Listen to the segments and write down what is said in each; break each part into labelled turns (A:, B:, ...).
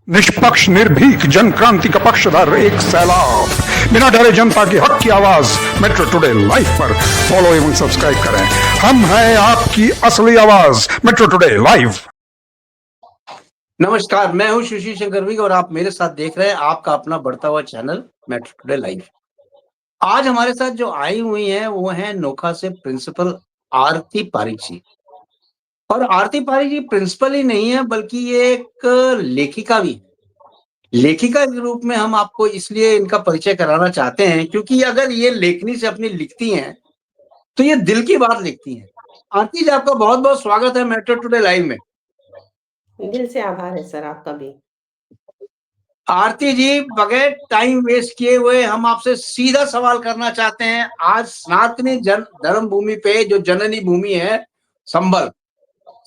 A: निष्पक्ष निर्भीक जन क्रांति का पक्षधर एक सैलाब, बिना डरे जनता की हक की आवाज मेट्रो टुडे लाइव पर फॉलो एवं सब्सक्राइब करें। हम हैं आपकी असली आवाज मेट्रो टुडे लाइव।
B: नमस्कार, मैं हूं सुशील शंकर विग और आप मेरे साथ देख रहे हैं आपका अपना बढ़ता हुआ चैनल मेट्रो टुडे लाइव। आज हमारे साथ जो आई हुई हैं वो हैं नोखा से प्रिंसिपल आरती पारिक जी। और आरती पारिक जी प्रिंसिपल ही नहीं है बल्कि ये एक लेखिका भी है। लेखिका के रूप में हम आपको इसलिए इनका परिचय कराना चाहते हैं क्योंकि अगर ये लेखनी से अपनी लिखती हैं तो ये दिल की बात लिखती हैं। आरती जी, आपका बहुत-बहुत स्वागत है मेट्रो टुडे लाइव में।
C: दिल से आभार है सर आपका भी।
B: आरती जी, बगैर टाइम वेस्ट किए हुए हम आपसे सीधा सवाल करना चाहते हैं। आज सनातनी धर्म भूमि पे जो जननी भूमि है संबल,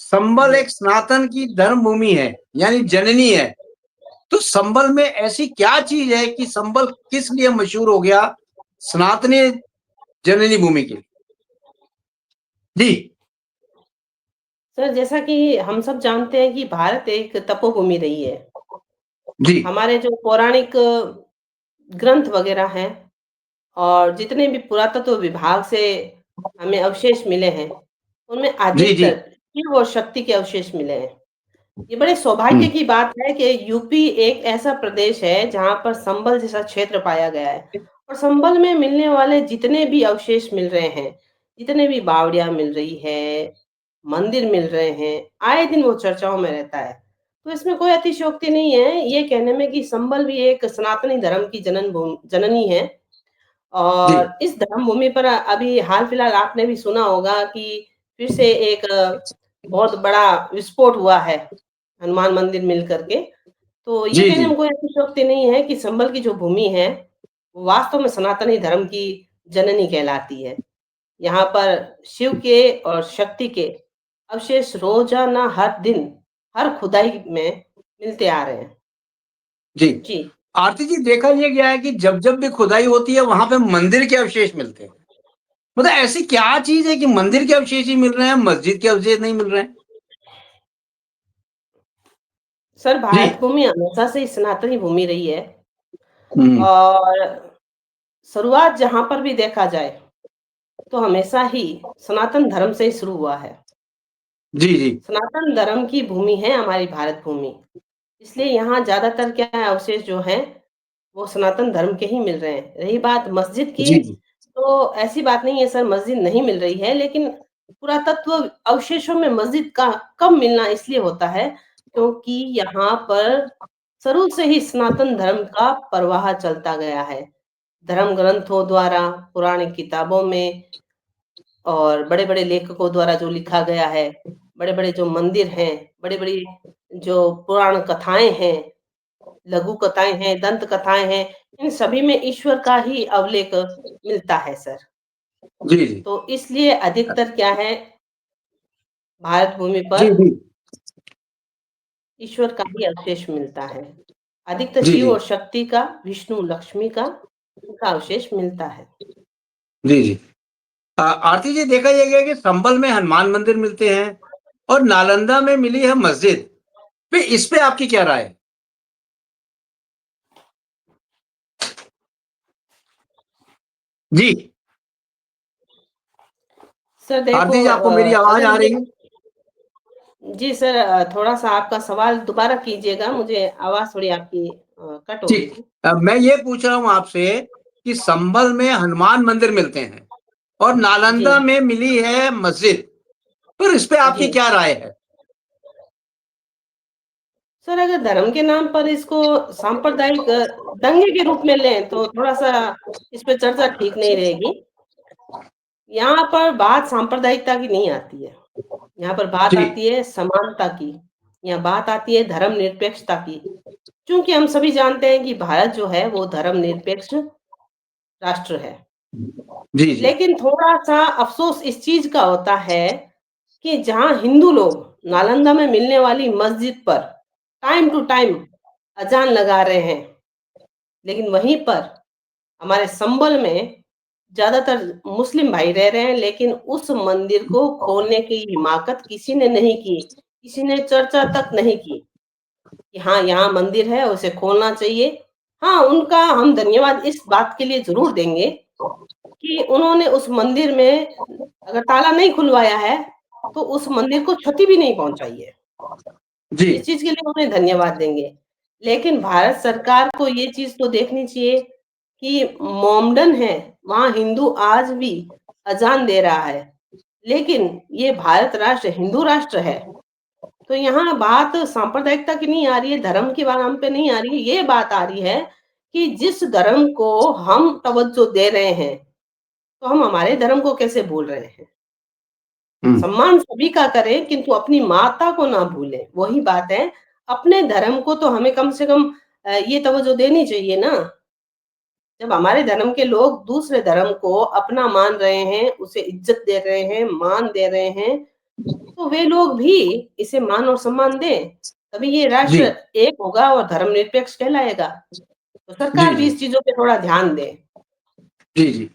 B: संबल एक सनातन की धर्म भूमि है यानी जननी है। तो संबल में ऐसी क्या चीज है कि संबल किस लिए मशहूर हो गया सनातनी जननी भूमि के लिए? जी
C: सर जैसा कि हम सब जानते हैं कि भारत एक तपोभूमि रही है।
B: जी
C: हमारे जो पौराणिक ग्रंथ वगैरह हैं और जितने भी पुरातत्व विभाग से हमें अवशेष मिले हैं, उनमें
B: जी जी।
C: अधिकतर शिव और शक्ति के अवशेष मिले हैं। ये बड़े सौभाग्य
B: हम्म,
C: की बात है कि यूपी एक ऐसा प्रदेश है जहाँ पर संबल जैसा क्षेत्र पाया गया है और संबल में मिलने वाले जितने भी अवशेष मिल रहे हैं, जितने भी बावड़ियां मिल रही है, मंदिर मिल रहे हैं, आए दिन वो चर्चाओं में रहता है। तो इसमें कोई अतिशयोक्ति नहीं है ये कहने में कि संबल भी एक सनातनी धर्म की जननी है।
B: जी
C: और इस धर्म भूमि पर अभी हाल फिलहाल आपने भी सुना होगा कि फिर से एक बहुत बड़ा विस्फोट हुआ है हनुमान मंदिर मिल करके। तो ये
B: जी
C: कहने
B: जी।
C: में कोई अतिशयोक्ति नहीं है कि संबल की जो भूमि है, वो वास्तव में सनातनी धर्म की जननी कहलाती है। यहाँ पर शिव के और शक्ति के अवशेष रोजाना हर दिन, हर खुदाई में मिलते आ रहे हैं।
B: जी
C: जी।
B: आरती जी, देखा ये गया है कि जब जब भी खुदाई होती है वहां पे मंदिर के अवशेष मिलते हैं। मतलब ऐसी क्या चीज है कि मंदिर के अवशेष ही मिल रहे हैं, मस्जिद के अवशेष नहीं मिल रहे हैं?
C: सर
B: जी।
C: भारत भूमि हमेशा से ही सनातनी भूमि रही है
B: हम्म,
C: और शुरुआत जहाँ पर भी देखा जाए, तो हमेशा ही सनातन धर्म से ही शुरू हुआ है।
B: जी जी।
C: सनातन धर्म की भूमि है हमारी भारत भूमि। इसलिए यहाँ ज़्यादातर क्या है अवशेष जो हैं, वो सनातन धर्म के ही मिल रहे हैं। रही बात मस्जिद की,
B: जी जी।
C: तो ऐसी बात नहीं है सर मस्जिद नहीं मिल रही है, लेकिन पुरातत्व अवशेषों में मस्जिद का कम मिलना इसलिए होता है, क्योंकि यहाँ पर शुरू से ही सनातन धर्म का प्रवाह चलता गया है। धर्म ग्रंथों द्वारा, पुरानी किताबों में और बड़े-बड़े लेखकों द्वारा जो लिखा गया है, बड़े-बड़े जो मंदिर हैं, बड़ी-बड़ी जो पुराण कथाएँ हैं, लघु कथाएँ हैं, दंत कथाएँ हैं, इन सभी में ईश्वर का ही अवलेख मिलता है सर।
B: जी जी।
C: तो इसलिए अधिकतर क्या है, भारत भूमि
B: जी
C: पर
B: जी।
C: ईश्वर का ही अवशेष मिलता है। अधिकतर
B: जी
C: शिव
B: जी।
C: और शक्ति का, विष्णु, लक्ष्मी का, इनका अवशेष मिलता है।
B: जी जी। आरती जी, देखा यह गया कि संभल में हनुमान मंदिर मिलते हैं और नालंदा में मिली है मस्जिद। पे इस पे आपकी क्या राय है? जी।
C: सर देखो
B: आरती जी, आपको मेरी आवाज
C: अगर
B: आ
C: ये
B: रही है?
C: जी सर थोड़ा-सा आपका सवाल दोबारा कीजिएगा, मुझे आवाज़ थोड़ी आपकी कट हो रही
B: ठीक।
C: थी।
B: मैं ये पूछ रहा हूँ आपसे कि संभल में हनुमान मंदिर मिलते हैं और
C: जी,
B: नालंदा में मिली है मस्जिद। फिर इस पे
C: जी।
B: आपकी क्या राय है?
C: सर अगर धर्म के नाम पर इसको सांप्रदायिक दंगे के रूप में लें, तो थोड़ा-सा इस पे चर्चा ठीक नहीं रहेगी। यहाँ पर बात सांप्रदायिकता की नहीं आती है, यहाँ पर बात
B: जी
C: आती है समानता की, यहाँ बात आती है धर्मनिरपेक्षता की। चूँकि हम सभी जानते हैं कि भारत जो है वो धर्मनिरपेक्ष राष्ट्र है।
B: जी। जी
C: लेकिन थोड़ा-सा अफ़सोस इस चीज़ का होता है कि जहाँ हिंदू लोग नालंदा में मिलने वाली मस्जिद पर टाइम टू टाइम अज़ान लगा रहे हैं, लेकिन वहीं पर हमारे संबल में ज़्यादातर मुस्लिम भाई रह रहे हैं, लेकिन उस मंदिर को खोलने की हिमाकत किसी ने नहीं की, किसी ने चर्चा तक नहीं की। कि हाँ, यहाँ मंदिर है, उसे खोलना चाहिए। हाँ, उनका हम धन्यवाद इस बात के लिए ज़रूर देंगे कि उन्होंने उस मंदिर में अगर ताला नहीं खुलवाया है, तो उस मंदिर को क्षति भी नहीं पहुँचाई है।
B: जी,
C: इस चीज़ के लिए उन्हें धन्यवाद देंगे। लेकिन भारत सरकार को ये चीज़ तो देखनी चाहिए कि मोमडन है, वहाँ हिंदू आज भी अज़ान दे रहा है, लेकिन ये भारत राष्ट्र हिंदू राष्ट्र है। तो यहाँ बात सांप्रदायिकता की नहीं आ रही है, धर्म की नाम पे नहीं आ रही है, ये बात आ रही है कि जिस धर्म को हम तवज्जो दे रहे हैं, तो हम हमारे धर्म को कैसे भूल रहे हैं?
B: हुँ,
C: सम्मान सभी का करें, किंतु अपनी माता को ना भूलें। वही बात है, अपने धर्म को तो हमें कम से कम ये तवज्जो देनी चाहिए ना। जब हमारे धर्म के लोग दूसरे धर्म को अपना मान रहे हैं, उसे इज़्ज़त दे रहे हैं, मान दे रहे हैं, तो वे लोग भी इसे मान और सम्मान दें, तभी ये
B: जी,
C: राष्ट्र एक होगा और धर्मनिरपेक्ष कहलाएगा। तो
B: जी,
C: सरकार भी
B: जी,
C: इस चीज़ों पे थोड़ा ध्यान दे।
B: जी, जी।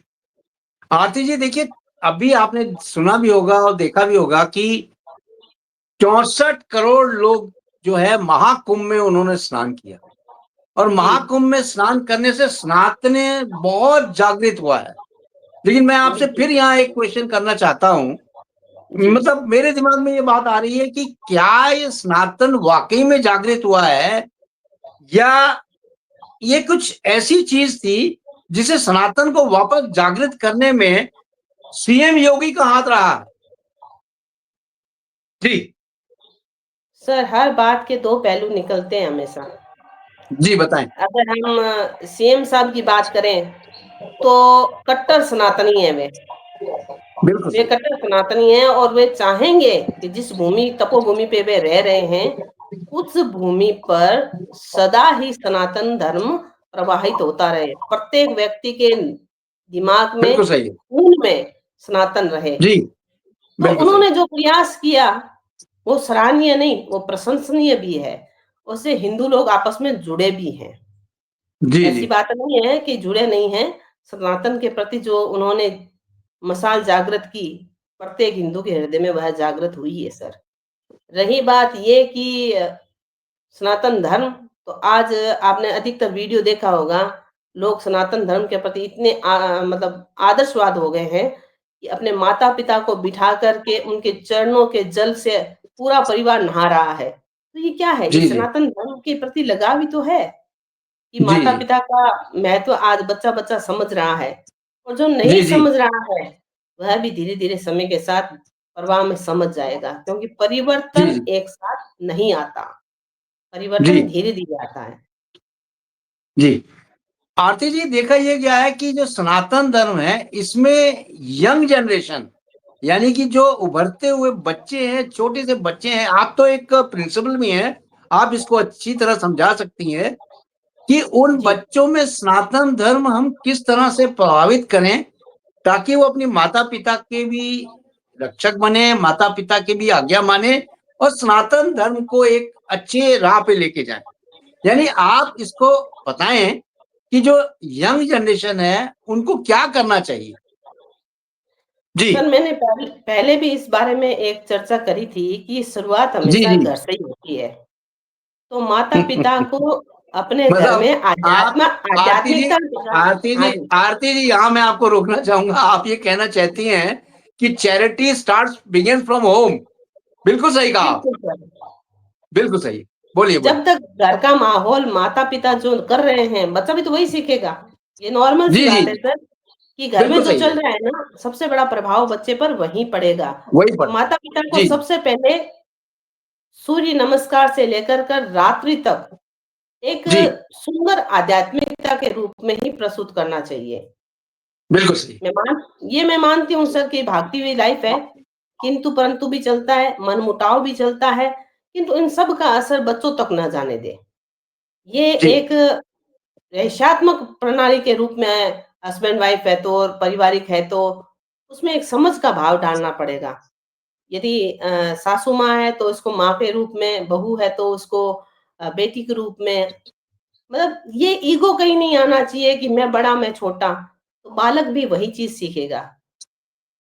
B: आरती जी देखिए, अभी आपने सुना भी होगा और देखा भी होगा कि 64 करोड़ लोग जो है महाकुंभ में उन्होंने स्नान किया और
C: जी,
B: महाकुंभ में स्नान करने से सनातन बहुत जागृत हुआ है। लेकिन मैं आपसे
C: बिल्कुल।
B: फिर यहाँ एक क्वेश्चन करना चाहता हूँ,
C: जी,
B: मतलब मेरे दिमाग में ये बात आ रही है कि क्या ये सनातन वाक़ई में जागृत हुआ है या ये कुछ ऐसी चीज़ थी जिसे सनातन को वापस जागृत करने में सीएम योगी का हाथ रहा है? जी,
C: सर हर बात के 2 पहलू निकलते हैं हमेशा।
B: जी बताएँ।
C: अगर हम सीएम साहब की बात करें, तो कट्टर सनातनी हैं वे।
B: बिल्कुल
C: वे
B: सही।
C: कट्टर सनातनी हैं और वे चाहेंगे कि जिस भूमि तपोभूमि पे वे रह रहे हैं, उस भूमि पर सदा ही सनातन धर्म प्रवाहित होता रहे। प्रत्येक व्यक्ति के दिमाग
B: बिल्कुल
C: में,
B: सही है।
C: खून में सनातन रहे।
B: जी,
C: तो
B: बिल्कुल सही।
C: उन्होंने जो प्रयास किया, वो सराहनीय नहीं, वो प्रशंसनीय भी है। उससे हिंदू लोग आपस में जुड़े भी हैं।
B: जी,
C: ऐसी
B: जी।
C: बात नहीं है कि जुड़े नहीं हैं, सनातन के प्रति जो उन्होंने मशाल जागृत की, प्रत्येक हिंदू के हृदय में वह जागृत हुई है सर। रही बात ये कि सनातन धर्म, तो आज आपने अधिकतर वीडियो देखा होगा, लोग सनातन धर्म के प्रति इतने मतलब आदर्शवाद हो गए हैं कि अपने माता-पिता को बिठा कर के उनके चरणों के जल से पूरा परिवार नहा रहा है। तो ये क्या है? ये
B: जी, जी।
C: सनातन धर्म के प्रति लगाव ही तो है। कि
B: जी, जी।
C: माता-पिता का महत्व आज बच्चा-बच्चा समझ रहा है और जो नहीं
B: जी, जी।
C: समझ रहा है, वह भी धीरे-धीरे समय के साथ प्रवाह में समझ जाएगा क्योंकि
B: जी,
C: परिवर्तन
B: जी।
C: एक साथ नहीं आता,
B: जी,
C: परिवर्तन धीरे-धीरे आता है।
B: जी। आरती जी देखा ये गया है कि जो सनातन धर्म है इसमें यंग जनरेशन यानी कि जो उभरते हुए बच्चे हैं, छोटे से बच्चे हैं, आप तो एक प्रिंसिपल भी हैं, आप इसको अच्छी तरह समझा सकती हैं कि उन
C: जी,
B: बच्चों में सनातन धर्म हम किस तरह से प्रभावित करें ताकि वो अपनी माता-पिता के भी रक्षक बने, माता-पिता की भी आज्ञा माने और सनातन धर्म को एक अच्छे राह पे लेके जाएँ। यानी आप इसको बताएँ कि जो यंग जनरेशन है, उनको क्या करना चाहिए?
C: सर
B: जी।
C: मैंने पहले भी इस बारे में एक चर्चा करी थी कि शुरुआत
B: जी,
C: हमेशा
B: जी।
C: घर से ही होती है। तो माता-पिता को अपने घर में
B: मतलब आप आरती जी
C: आध्यात्मिकता सिखा।
B: आरती
C: हाँ
B: जी
C: जी,
B: आरती जी यहाँ मैं आपको रोकना चाहूँगा। आप ये कहना चाहती हैं कि charity starts begins from home. बिल्कुल सही कहा आप।
C: बिल्कुल सर।
B: बिल्कुल सही। बोलिए, बोलिए।
C: जब तक घर का माहौल माता-पिता जो कर रहे हैं, बच्चा भी तो वही सीखेगा। ये नॉर्मल सी
B: जी, जी,
C: बात है
B: जी।
C: सर, कि घर में
B: बिल्कुल
C: जो
B: सही है।
C: चल रहा है ना, सबसे बड़ा प्रभाव बच्चे पर वहीं पड़ेगा।
B: वही
C: तो
B: पड़ता है।
C: माता-पिता को
B: जी,
C: सबसे पहले सूर्य नमस्कार से लेकर कर रात्रि तक एक
B: जी।
C: सुंदर आध्यात्मिकता के रूप में ही प्रस्तुत करना चाहिए।
B: बिल्कुल सही।
C: मैं मानती हूँ सर कि भागती हुई लाइफ है, किंतु परंतु भी चलता है, मनमुटाव भी चलता है, किंतु इन सब का असर बच्चों तक ना जाने दें। ये
B: जी,
C: एक रक्षात्मक प्रणाली के रूप में हस्बैंड वाइफ है तो और पारिवारिक है तो उसमें एक समझ का भाव डालना पड़ेगा। यदि सासू माँ है तो उसको माँ के रूप में, बहू है तो उसको बेटी के रूप में, मतलब ये ईगो कहीं नहीं आना चाहिए कि मैं बड़ा, मैं छोटा। तो बालक भी वही चीज़ सीखेगा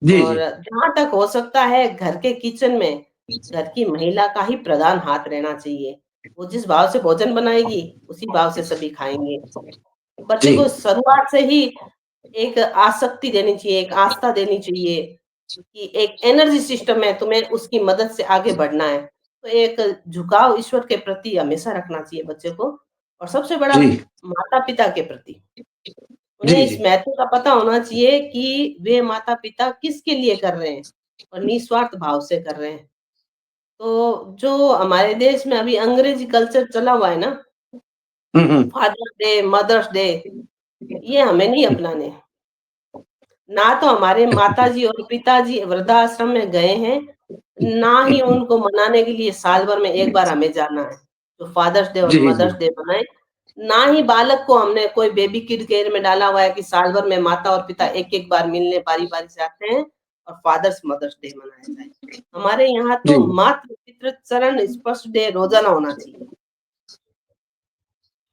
B: जी,
C: और
B: जी।
C: जहाँ तक हो सकता है घर के किचन में घर की महिला का ही प्रधान हाथ रहना चाहिए। वो जिस भाव से भोजन बनाएगी, उसी भाव से सभी खाएँगे। बच्चे
B: जी,
C: को शुरुआत से ही एक आसक्ति देनी चाहिए, एक आस्था देनी चाहिए कि एक एनर्जी सिस्टम है, तुम्हें उसकी मदद से आगे बढ़ना है। तो एक झुकाव ईश्वर के प्रति हमेशा रखना चाहिए बच्चे को और सबसे बड़ा
B: जी,
C: माता-पिता के प्रति। उन्हें
B: जी,
C: इस
B: जी,
C: महत्व का पता होना चाहिए कि वे माता-पिता किसके लिए कर रहे हैं और निस्वार्थ भाव से कर रहे हैं। तो जो हमारे देश में अभी अंग्रेजी कल्चर चला हुआ है ना,
B: हुँ, हुँ,
C: फादर्स डे, मदर्स डे, ये हमें नहीं अपनाने। ना तो हमारे माताजी और पिताजी वृद्धाश्रम में गए हैं, ना ही उनको मनाने के लिए साल भर में 1 बार हमें जाना है, जो फादर्स डे और
B: जी, जी,
C: मदर्स डे मनाएँ। ना ही बालक को हमने कोई बेबी किड केयर में डाला हुआ है कि साल भर में माता और पिता एक-एक बार मिलने बारी-बारी से आते हैं और फादर्स मदर्स डे मनाया जाए। हमारे यहाँ
B: जी,
C: तो मातृ पितृ चरण स्पर्श डे रोज़ाना होना चाहिए।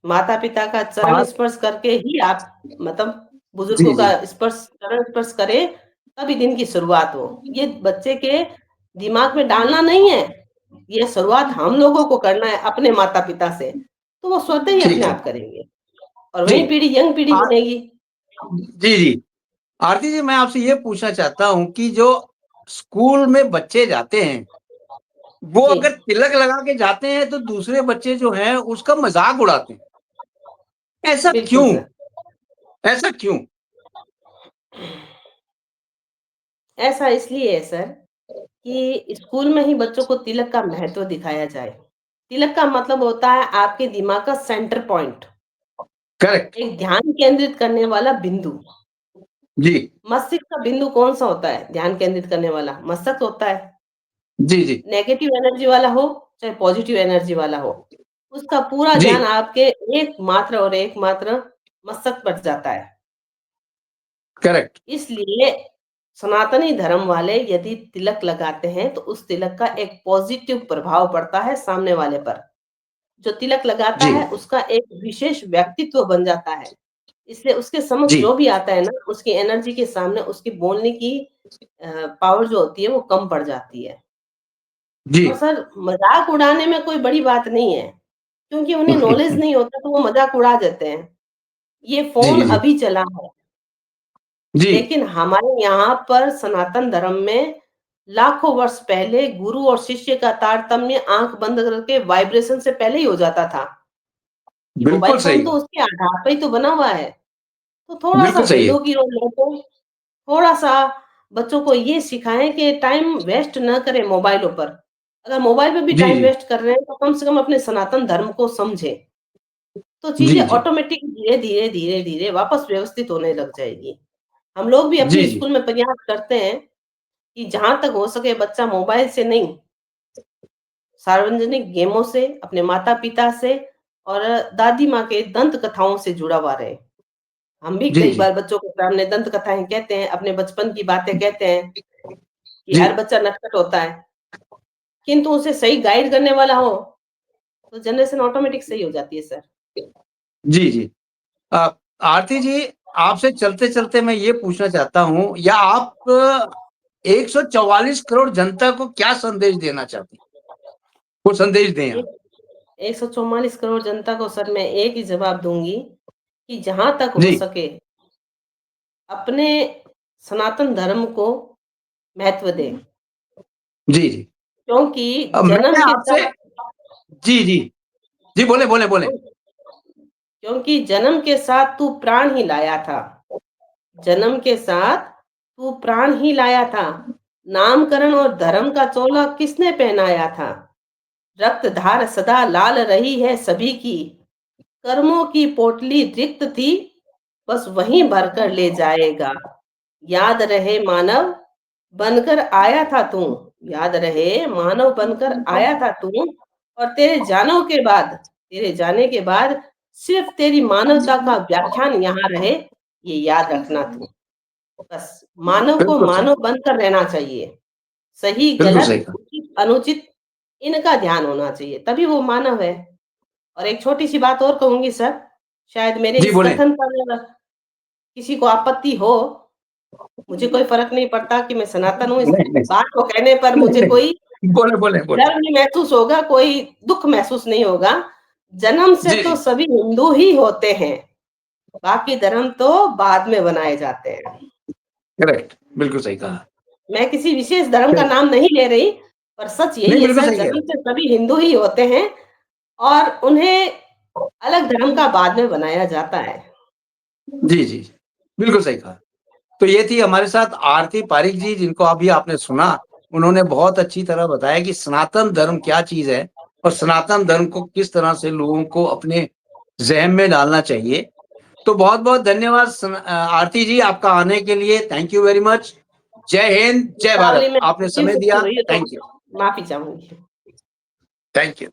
C: माता-पिता का चरण
B: हाँ,
C: स्पर्श करके ही आप मतलब
B: जी,
C: बुजुर्गों का
B: जी,
C: स्पर्श चरण स्पर्श करें, तभी दिन की शुरुआत हो। ये बच्चे के दिमाग में डालना नहीं है, ये शुरुआत हम लोगों को करना है अपने माता-पिता से, तो वो स्वतः ही अपने
B: ठीक है।
C: आप करेंगे और
B: जी,
C: वही पीढ़ी यंग पीढ़ी
B: आ
C: बनेगी।
B: जी, जी। आरती जी, मैं आपसे ये पूछना चाहता हूँ कि जो स्कूल में बच्चे जाते हैं, वो
C: जी,
B: अगर तिलक लगा के जाते हैं, तो दूसरे बच्चे जो हैं, उसका मज़ाक उड़ाते हैं। ऐसा
C: बिल्कुल
B: क्यों?
C: सर।
B: ऐसा क्यों?
C: ऐसा इसलिए है सर कि स्कूल में ही बच्चों को तिलक का महत्व दिखाया जाए। तिलक का मतलब होता है आपके दिमाग का सेंटर पॉइंट,
B: करेक्ट।
C: एक ध्यान केंद्रित करने वाला बिंदु।
B: जी,
C: मस्तिष्क का बिंदु कौन-सा होता है ध्यान केंद्रित करने वाला? मस्तिष्क होता है।
B: जी, जी,
C: नेगेटिव एनर्जी वाला हो, चाहे पॉजिटिव एनर्जी वाला हो, उसका पूरा
B: जी,
C: ध्यान आपके एकमात्र मस्तिष्क पर जाता है।
B: करेक्ट।
C: इसलिए सनातनी धर्म वाले यदि तिलक लगाते हैं, तो उस तिलक का एक पॉजिटिव प्रभाव पड़ता है सामने वाले पर। जो तिलक लगाता
B: जी,
C: है, उसका एक विशेष व्यक्तित्व बन जाता है। इसलिए उसके समक्ष
B: जी,
C: जो भी आता है ना, उसकी एनर्जी के सामने उसकी बोलने की पावर जो होती है वो कम पड़ जाती है।
B: जी।
C: और सर मज़ाक उड़ाने में कोई बड़ी बात नहीं है, क्योंकि उन्हें नॉलेज नहीं होता तो वो मज़ाक उड़ा देते हैं। ये फ़ोन
B: जी, जी,
C: अभी चला है,
B: जी,
C: लेकिन हमारे यहाँ पर सनातन धर्म में लाखों वर्ष पहले गुरु और शिष्य का तारतम्य आँख बंद करके वाइब्रेशन से पहले ही हो जाता था। ये मोबाइल
B: बिल्कुल
C: फ़ोन
B: सही
C: तो
B: कहा।
C: उसके आधार पे ही तो बना हुआ है। तो थोड़ा-सा
B: बिल्कुल सही है।
C: वेदों की ओर लौटें, थोड़ा-सा बच्चों को ये सिखाएँ कि टाइम वेस्ट ना करें मोबाइलों पर। अगर मोबाइल पे भी
B: जी,
C: टाइम
B: जी,
C: वेस्ट कर रहे हैं, तो कम से कम अपने सनातन धर्म को समझें। तो चीज़ें
B: जी, जी,
C: ऑटोमेटिक धीरे-धीरे, धीरे-धीरे वापस व्यवस्थित होने लग जाएगी। हम लोग भी
B: जी,
C: अपने
B: जी,
C: स्कूल में प्रयास करते हैं कि जहाँ तक हो सके बच्चा मोबाइल से नहीं, सार्वजनिक गेमों से, अपने माता-पिता से और दादी माँ के दंत कथाओं से जुड़ा हुआ रहे। हम भी
B: जी,
C: कई
B: जी,
C: बार बच्चों के सामने दंत कथाएँ कहते हैं, अपने बचपन की बातें कहते हैं कि
B: जी,
C: हर बच्चा नटखट होता है, किंतु उसे सही गाइड करने वाला हो, तो जनरेशन ऑटोमेटिक सही हो जाती है सर।
B: जी, जी। अ, आरती जी, आपसे चलते-चलते मैं ये पूछना चाहता हूँ या आप 144 करोड़ जनता को क्या संदेश देना चाहती हैं? वो संदेश दें आप।
C: एक 144 करोड़ जनता को सर मैं एक ही जवाब दूँगी कि जहाँ तक हो
B: जी,
C: सके अपने सनातन धर्म को महत्व दें,
B: जी, जी।
C: क्योंकि
B: मैं
C: जन्म के
B: आपसे
C: साथ
B: जी, जी। जी, बोलें, बोलें, बोलें।
C: क्योंकि जन्म के साथ तू प्राण ही लाया था। जन्म के साथ तू प्राण ही लाया था। नामकरण और धर्म का चोला किसने पहनाया था? रक्त धार सदा लाल रही है सभी की। कर्मों की पोटली रिक्त थी, बस वहीं भरकर ले जाएगा। याद रहे मानव बनकर आया था तू। याद रहे मानव बनकर आया था तू और तेरे जाने के बाद सिर्फ तेरी मानवता का व्याख्यान यहाँ रहे, ये याद रखना तू। बस मानव को
B: बिल्कुल सही,
C: मानव बनकर रहना चाहिए। सही,
B: बिल्कुल सही
C: गलत,
B: कहा।
C: उचित, अनुचित इनका ध्यान होना चाहिए, तभी वो मानव है। और एक छोटी-सी बात और कहूँगी सर, शायद मेरे
B: जी,
C: इस
B: बोलें।
C: कथन पर किसी को आपत्ति हो, मुझे कोई फ़र्क नहीं पड़ता कि मैं सनातन हूँ, इस
B: नहीं, नहीं।
C: बात को कहने पर
B: नहीं,
C: मुझे
B: नहीं।
C: कोई
B: बोले बोले बोले।
C: डर भी महसूस होगा, कोई दुःख महसूस नहीं होगा। जन्म से
B: जी,
C: तो
B: जी।
C: सभी हिंदू ही होते हैं, बाकी धर्म तो बाद में बनाए जाते हैं।
B: करेक्ट, बिल्कुल सही कहा।
C: मैं किसी विशेष धर्म का
B: करेक्ट।
C: नाम नहीं ले रही, पर सच
B: नहीं,
C: यही है
B: बिल्कुल
C: सर,
B: सही कह रहे
C: जन्म
B: हैं।
C: से सभी हिंदू ही होते हैं और उन्हें अलग धर्म का बाद में बनाया जाता है।
B: जी, जी। बिल्कुल सही कहा। तो ये थी हमारे साथ आरती पारीक जी, जिनको अभी आपने सुना। उन्होंने बहुत अच्छी तरह बताया कि सनातन धर्म क्या चीज़ है और सनातन धर्म को किस तरह से लोगों को अपने ज़हन में डालना चाहिए। तो बहुत-बहुत धन्यवाद आरती जी, आपका आने के लिए। Thank you very much. जय हिंद, जय
C: दीपावली
B: भारत।
C: में
B: आपने समय
C: कंफ्यूज
B: दिया।
C: हुई है तो
B: थैंक यू।
C: माफ़ी चाहूँगी।
B: Thank you.